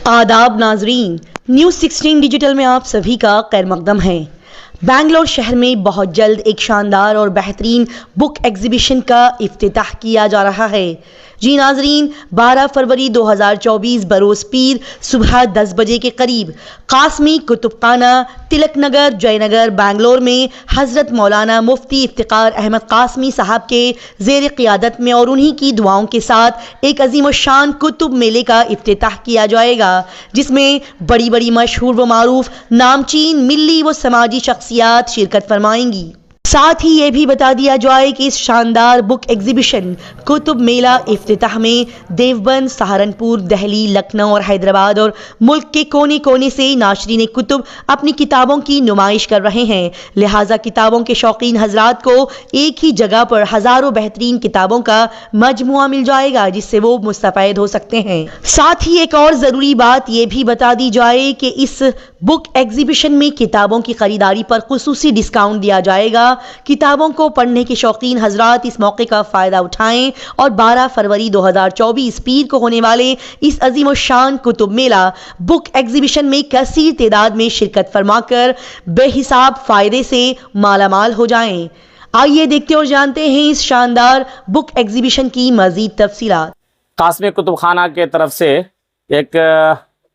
आदाब नाजरीन, news 16 digital में आप सभी का खैर मकदम है। बेंगलोर शहर में बहुत जल्द एक शानदार और बेहतरीन बुक एग्जीबिशन का इफ्तिताह किया जा रहा है। जी नाजरीन, 12 फरवरी 2024 बरोज़ पीर सुबह 10 बजे के करीब कासमी कुतुबखाना, तिलक नगर, जयनगर, बेंगलोर में हज़रत मौलाना मुफ्ती इफ्तिकार अहमद कासमी साहब के ज़ेर क़ियादत में और उन्हीं की दुआओं के साथ एक अजीम शान कुतुब मेले का इफ्तिताह किया जाएगा, जिसमें बड़ी बड़ी मशहूर व मारूफ नामचीन मिली व समाजी शख्सियात शिरकत फरमाएंगी। साथ ही ये भी बता दिया जाए कि इस शानदार बुक एग्जीबिशन कुतुब मेला इफ्तिताह में देवबंद, सहारनपुर, दिल्ली, लखनऊ और हैदराबाद और मुल्क के कोने कोने से नाशरीन कुतुब अपनी किताबों की नुमाइश कर रहे हैं। लिहाजा किताबों के शौकीन हजरात को एक ही जगह पर हज़ारों बेहतरीन किताबों का मजमुआ मिल जाएगा, जिससे वो मुस्तफ़ैद हो सकते हैं। साथ ही एक और ज़रूरी बात ये भी बता दी जाए कि इस बुक एग्जीबिशन में किताबों की खरीदारी पर खुसूसी डिस्काउंट दिया जाएगा। किताबों को पढ़ने के शौकीन हजरात इस मौके का फ़ायदा उठाएं और 12 फरवरी 2024 पीर को होने वाले इस अजीम शान कुतुब मेला बुक एग्जीबिशन में कसीर तादाद में शिरकत फरमाकर बेहिसाब फ़ायदे से मालामाल हो जाएं। आइए देखते और जानते हैं इस शानदार बुक एग्जीबिशन की मज़ीद तफसीलात। कासमी कुतुबखाना के तरफ से एक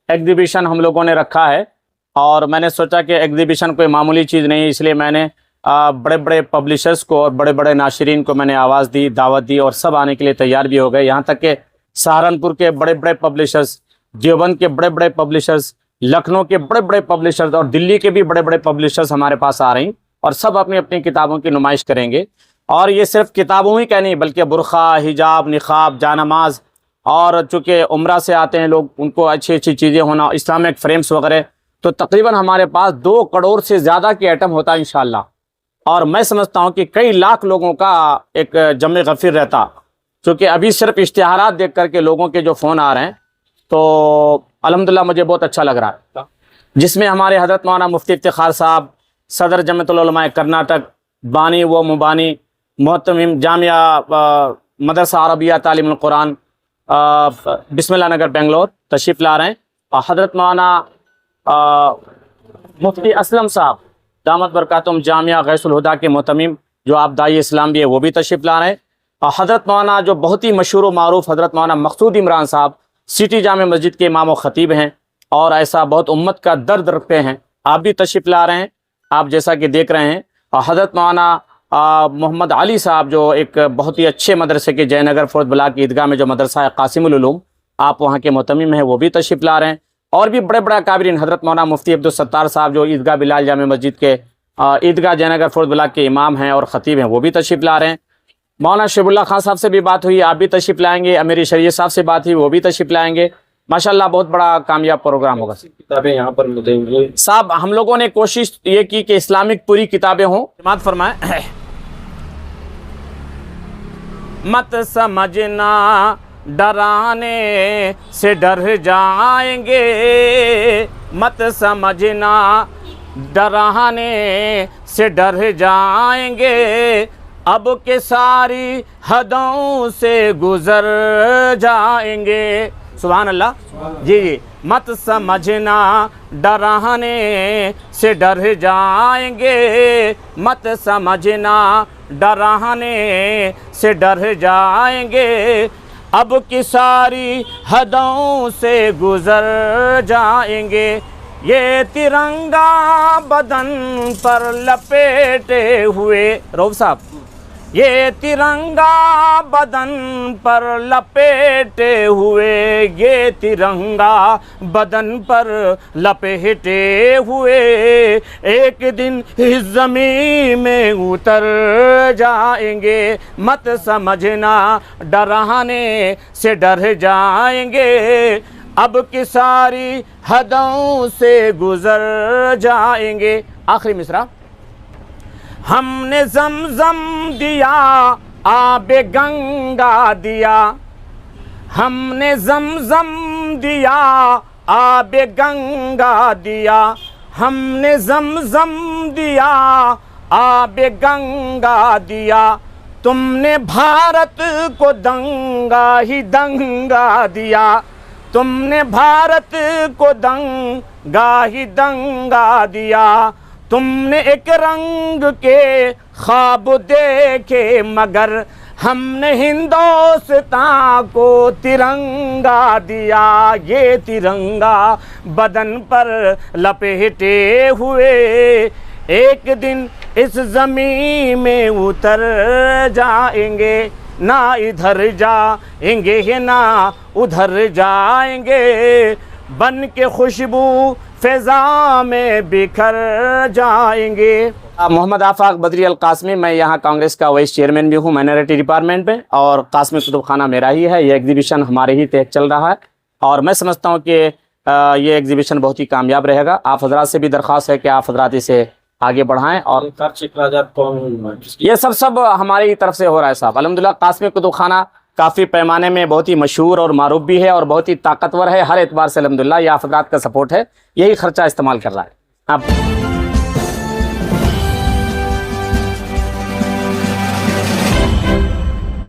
एग्जीबिशन हम लोगों ने रखा है और मैंने सोचा कि एग्जीबिशन कोई मामूली चीज़ नहीं है, इसलिए मैंने बड़े बड़े पब्लिशर्स को और बड़े बड़े नाशरीन को मैंने आवाज़ दी, दावत दी और सब आने के लिए तैयार भी हो गए। यहाँ तक कि सहारनपुर के बड़े बड़े पब्लिशर्स, देवबंद के बड़े बड़े पब्लिशर्स, लखनऊ के बड़े बड़े पब्लिशर्स और दिल्ली के भी बड़े बड़े पब्लिशर्स हमारे पास आ रहे हैं और सब अपनी अपनी किताबों की नुमाइश करेंगे। और ये सिर्फ किताबों ही का नहीं बल्कि बुरखा, हिजाब, निकाब, जानमाज और चूँकि उम्रा से आते हैं लोग, उनको अच्छी अच्छी चीज़ें होना, इस्लामिक फ्रेम्स वगैरह, तो तकरीबन हमारे पास 2 करोड़ से ज़्यादा के आइटम होता है इंशाअल्लाह। और मैं समझता हूँ कि कई लाख लोगों का एक जमे गफिर रहता, क्योंकि अभी सिर्फ इश्तिहारात देख करके लोगों के जो फ़ोन आ रहे हैं तो अल्हम्दुलिल्लाह मुझे बहुत अच्छा लग रहा है, जिसमें हमारे हज़रत मौलाना मुफ्ती इफ्तिखार साहब, सदर जमीयतुल उलमा कर्नाटक, बानी व मुबानी, मुहतमिम जामिया मदरसा अरबिया तालीमुल कुरान, बिस्मिल्लाह नगर बेंगलोर तशरीफ़ ला रहे हैं। और हज़रत मौलाना मुफ्ती असलम साहब दामत बरकातुम जामिया गैसुल हुदा के मुहतमिम, जो आप दाई इस्लाम भी है, वो भी तशरीफ़ ला रहे हैं। और हज़रत मौलाना जो बहुत ही मशहूर व मारूफ हज़रत मौलाना मकसूद इमरान साहब सिटी जामे मस्जिद के इमाम व ख़तीब हैं और ऐसा बहुत उम्मत का दर्द रखते हैं, आप भी तशरीफ़ ला रहे हैं, आप जैसा कि देख रहे हैं। और हज़रत मौलाना मोहम्मद अली साहब जो एक बहुत ही अच्छे मदरसे के जयनगर फोर्थ ब्लॉक की ईदगाह में जो मदरसा है कासिमुल उलूम, आप वहाँ के मुहतमिम हैं, वो भी तशरीफ़ ला रहे हैं। और भी बड़े बड़े काबिरीन हज़रत मौलाना मुफ्ती अब्दुल सत्तार साहब जो ईदगाह बिलाल जामे मस्जिद के ईदगाह जयनगर फोर्थ ब्लॉक के इमाम हैं और ख़तीब हैं, वो भी तशरीफ़ ला रहे हैं। मौलाना शबीउल्लाह खान साहब से भी बात हुई, आप भी तशरीफ़ लाएंगे। अमीर शरीयत साहब से बात हुई, वो भी तशरीफ़ लाएंगे। माशाल्लाह बहुत बड़ा कामयाब प्रोग्राम होगा। किताबें यहाँ पर मिलेंगी साहब, हम लोगों ने कोशिश ये की कि इस्लामिक पूरी किताबें हों। जमात फरमाए, मत समझना डराने से डर जाएंगे, मत समझना डराने से डर जाएंगे, अब के सारी हदों से गुजर जाएंगे। सुभान अल्लाह जी जी। मत समझना डराने से डर जाएंगे, मत समझना डराने से डर जाएंगे, अब की सारी हदों से गुजर जाएंगे। ये तिरंगा बदन पर लपेटे हुए, रऊफ साहब, ये तिरंगा बदन पर लपेटे हुए, ये तिरंगा बदन पर लपेटे हुए, एक दिन इस ज़मीन में उतर जाएंगे, मत समझना डराने से डर जाएंगे, अब की सारी हदों से गुजर जाएंगे। आखिरी मिसरा, हमने ज़मज़म दिया आबे गंगा दिया, हमने ज़मज़म दिया आबे गंगा दिया, हमने ज़मज़म दिया आबे गंगा दिया, तुमने भारत को दंगा ही दंगा दिया, तुमने भारत को दंगा ही दंगा दिया, तुमने एक रंग के ख्वाब देखे मगर हमने हिंदुस्तान को तिरंगा दिया। ये तिरंगा बदन पर लपेटे हुए एक दिन इस ज़मीन में उतर जाएंगे, ना इधर जाएंगे ना उधर जाएंगे, बन के खुशबू फ़िज़ा में बिखर जाएंगे। मोहम्मद आफाक बदरी अल कासमी, मैं यहाँ कांग्रेस का वाइस चेयरमैन भी हूँ माइनॉरिटी डिपार्टमेंट में, और कासमी कुतुब खाना मेरा ही है। ये एग्जीबिशन हमारे ही तहत चल रहा है और मैं समझता हूँ कि ये एग्जीबिशन बहुत ही कामयाब रहेगा। आप हजरात से भी दरख्वास्त है कि आप हजरात इसे आगे बढ़ाएं, और ये सब हमारी तरफ से हो रहा है साहब। अल्हम्दुलिल्लाह कासमी कुतुब खाना काफ़ी पैमाने में बहुत ही मशहूर और मारूफ भी है और बहुत ही ताकतवर है। हर एतबार से अल्हम्दुलिल्लाह ये आप हजरात का सपोर्ट है, यही खर्चा इस्तेमाल कर रहा है। अब